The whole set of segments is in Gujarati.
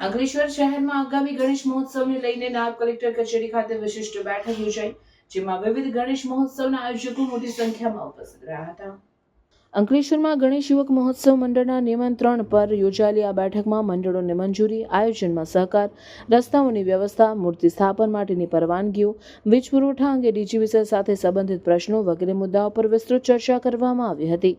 અંકલેશ્વર શહેરમાં આગામી ગણેશ મહોત્સવને લઈને નાયબ કલેક્ટર કચેરી ખાતે વિશિષ્ટ બેઠક યોજાઈ, જેમાં વિવિધ ગણેશ મહોત્સવના આયોજકો મોટી સંખ્યામાં ઉપસ્થિત રહ્યા હતા. અંકલેશ્વરમાં ગણેશ યુવક મહોત્સવ મંડળના નિમંત્રણ પર યોજાયેલી આ બેઠકમાં મંડળોને મંજૂરી, આયોજનમાં સહકાર, રસ્તાઓની વ્યવસ્થા, મૂર્તિ સ્થાપન માટેની પરવાનગીઓ, વીજ પુરવઠા અંગે ડીજીવીસીએલ સાથે સંબંધિત પ્રશ્નો વગેરે મુદ્દાઓ પર વિસ્તૃત ચર્ચા કરવામાં આવી હતી.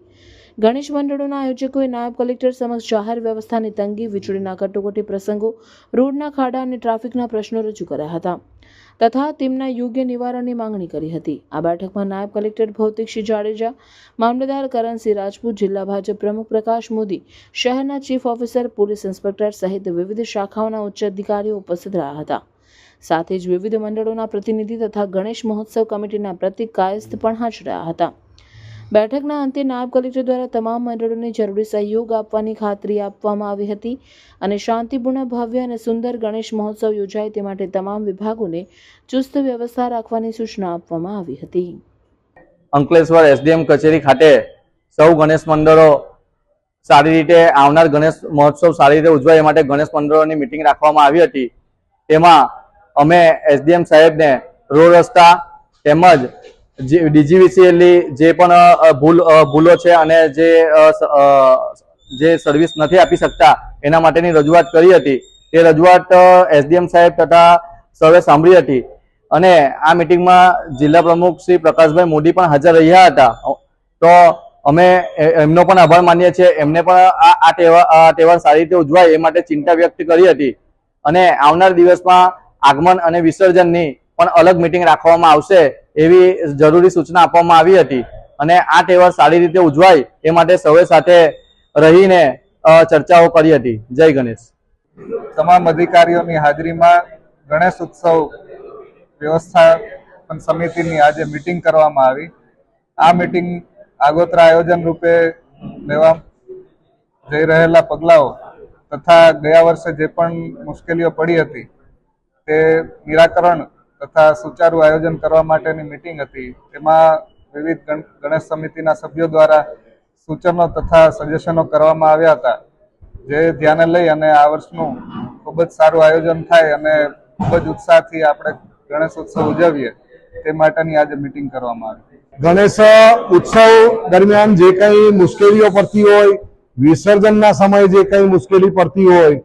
ગણેશ મંડળોના આયોજકોએ નાયબ કલેક્ટર સમક્ષ જાહેર વ્યવસ્થાની તંગી, વીજળીના કટોકટી પ્રસંગો, રોડના ખાડા અને ટ્રાફિકના પ્રશ્નો રજૂ કર્યા હતા તથા તેમના યોગ્ય નિવારણની માંગણી કરી હતી. આ બેઠકમાં નાયબ કલેક્ટર ભૌતિકસિંહ જાડેજા, મામલતદાર કરણસિંહ રાજપૂત, જિલ્લા ભાજપ પ્રમુખ પ્રકાશ મોદી, શહેરના ચીફ ઓફિસર, પોલીસ ઇન્સ્પેક્ટર સહિત વિવિધ શાખાઓના ઉચ્ચ અધિકારીઓ ઉપસ્થિત રહ્યા હતા. સાથે જ વિવિધ મંડળોના પ્રતિનિધિ તથા ગણેશ મહોત્સવ કમિટીના પ્રતિક કાયસ્થ પણ હાજર રહ્યા હતા. બેઠકના અંતે નાયબ કલેક્ટર દ્વારા તમામ મંડળોને જરૂરી સહયોગ આપવાની ખાતરી આપવામાં આવી હતી અને શાંતિપૂર્ણ, ભવ્ય અને સુંદર ગણેશ મહોત્સવ યોજાય તે માટે તમામ વિભાગોને ચુસ્ત વ્યવસ્થા રાખવાની સૂચના આપવામાં આવી હતી. અંકલેશ્વર એસડીએમ કચેરી ખાતે સૌ ગણેશ મંડળો સારી રીતે આવનાર ગણેશ મહોત્સવ સારી રીતે ઉજવાય એ માટે ગણેશ મંડળોની મિટિંગ રાખવામાં આવી હતી. તેમાં અમે એસડીએમ સાહેબને રોડ રસ્તા તેમજ ડીજીવીસીએલની જે પણ ભૂલો છે અને જે સર્વિસ નથી આપી શકતા એના માટેની રજૂઆત કરી હતી. તે રજૂઆત એસડીએમ સાહેબ તથા સર્વે સાંભળી હતી અને આ મિટિંગમાં જિલ્લા પ્રમુખ શ્રી પ્રકાશભાઈ મોદી પણ હાજર રહ્યા હતા. તો અમે એમનો પણ આભાર માનીએ છીએ. એમને પણ આ તહેવાર સારી રીતે ઉજવાય એ માટે ચિંતા વ્યક્ત કરી હતી અને આવનાર દિવસમાં આગમન અને વિસર્જનની પણ અલગ મિટિંગ રાખવામાં આવશે એવી જરૂરી સૂચના આપવામાં આવી હતી અને આ તહેવાર સારી રીતે ઉજવાય એ માટે સૌએ સાથે રહીને ચર્ચાઓ કરી હતી. જય ગણેશ. તમામ અધિકારીઓની હાજરીમાં ગણેશ ઉત્સવ વ્યવસ્થાપન સમિતિની આજે મિટિંગ કરવામાં આવી. આ મિટિંગ આગોતરા આયોજન રૂપે લેવા જઈ રહેલા પગલાઓ તથા ગયા વર્ષે જે પણ મુશ્કેલીઓ પડી હતી તે નિરાકરણ તથા સુચારુ આયોજન કરવા માટેની મિટિંગ હતી. તેમાં વિવિધ ગણેશ સમિતિના સભ્યો દ્વારા સૂચનો તથા સજેશનો કરવામાં આવ્યા હતા, જે ધ્યાને લઈ અને આ વર્ષનું ખૂબ જ સારું આયોજન થાય અને ખૂબ જ ઉત્સાહથી આપણે ગણેશ ઉત્સવ ઉજવીએ તે માટેની આજે મિટિંગ કરવામાં આવી. ગણેશ ઉત્સવ દરમિયાન જે કંઈ મુશ્કેલીઓ પડતી હોય, વિસર્જનના સમયે જે કંઈ મુશ્કેલી પડતી હોય,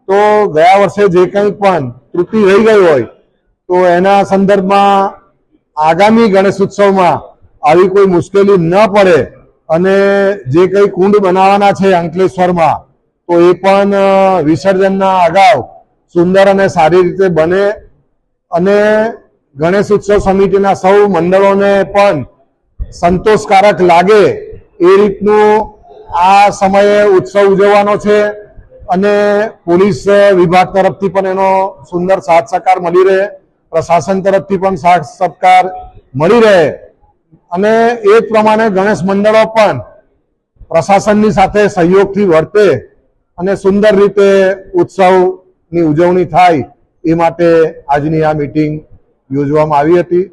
તો ગયા વર્ષે જે કંઈ પણ ત્રુટિ રહી ગઈ હોય તો એના સંદર્ભમાં આગામી ગણેશ ઉત્સવમાં આવી કોઈ મુશ્કેલી ન પડે અને જે કંઈ કુંડ બનાવવાના છે અંકલેશ્વરમાં તો એ પણ વિસર્જનના અગાઉ સુંદર અને સારી રીતે બને અને ગણેશ ઉત્સવ સમિતિના સૌ મંડળોને પણ સંતોષકારક લાગે એ રીતનું આ સમયે ઉત્સવ ઉજવવાનો છે અને પોલીસ વિભાગ તરફથી પણ એનો સુંદર સાથ સહકાર મળી રહે, પ્રશાસન તરફથી પણ સાથ સહકાર મળી રહે અને એ પ્રમાણે ગણેશ મંડળો પણ પ્રશાસનની સાથે સહયોગથી વર્તે અને સુંદર રીતે ઉત્સવની ઉજવણી થાય એ માટે આજની આ મિટિંગ યોજવામાં આવી હતી.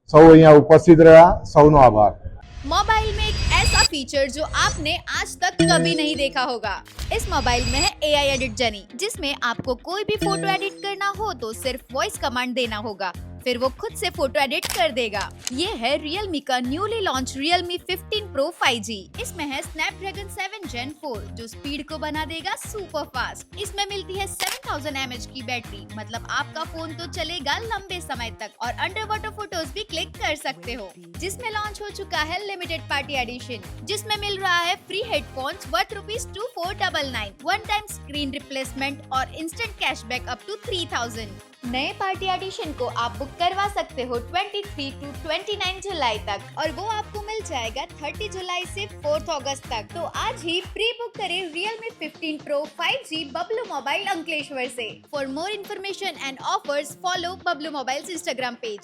સૌ અહીંયા ઉપસ્થિત રહ્યા, સૌનો આભાર. मोबाइल में एक ऐसा फीचर जो आपने आज तक कभी नहीं देखा होगा. इस मोबाइल में है AI एडिट जनी, जिसमें आपको कोई भी फोटो एडिट करना हो तो सिर्फ वॉइस कमांड देना होगा, फिर वो खुद से फोटो एडिट कर देगा. ये है Realme का newly launch Realme 15 Pro 5G. इसमें है Snapdragon 7 Gen 4 जो स्पीड को बना देगा सुपर फास्ट. इसमें मिलती है 7000 mAh की बैटरी, मतलब आपका फोन तो चलेगा लंबे समय तक और अंडर वाटर फोटोज भी क्लिक कर सकते हो. जिसमें लॉन्च हो चुका है लिमिटेड पार्टी एडिशन, जिसमें मिल रहा है free headphones worth ₹2499, one time screen replacement और इंस्टेंट कैशबैक अप टू 3000. नए पार्टी एडिशन को आप बुक करवा सकते हो 23 to 29 जुलाई तक और वो आपको मिल जाएगा 30 जुलाई से 4 अगस्त तक. तो आज ही प्री बुक करें Realme 15 Pro 5G Bablu mobile Ankleshwar से. For more information and offers follow Bablu mobiles Instagram page.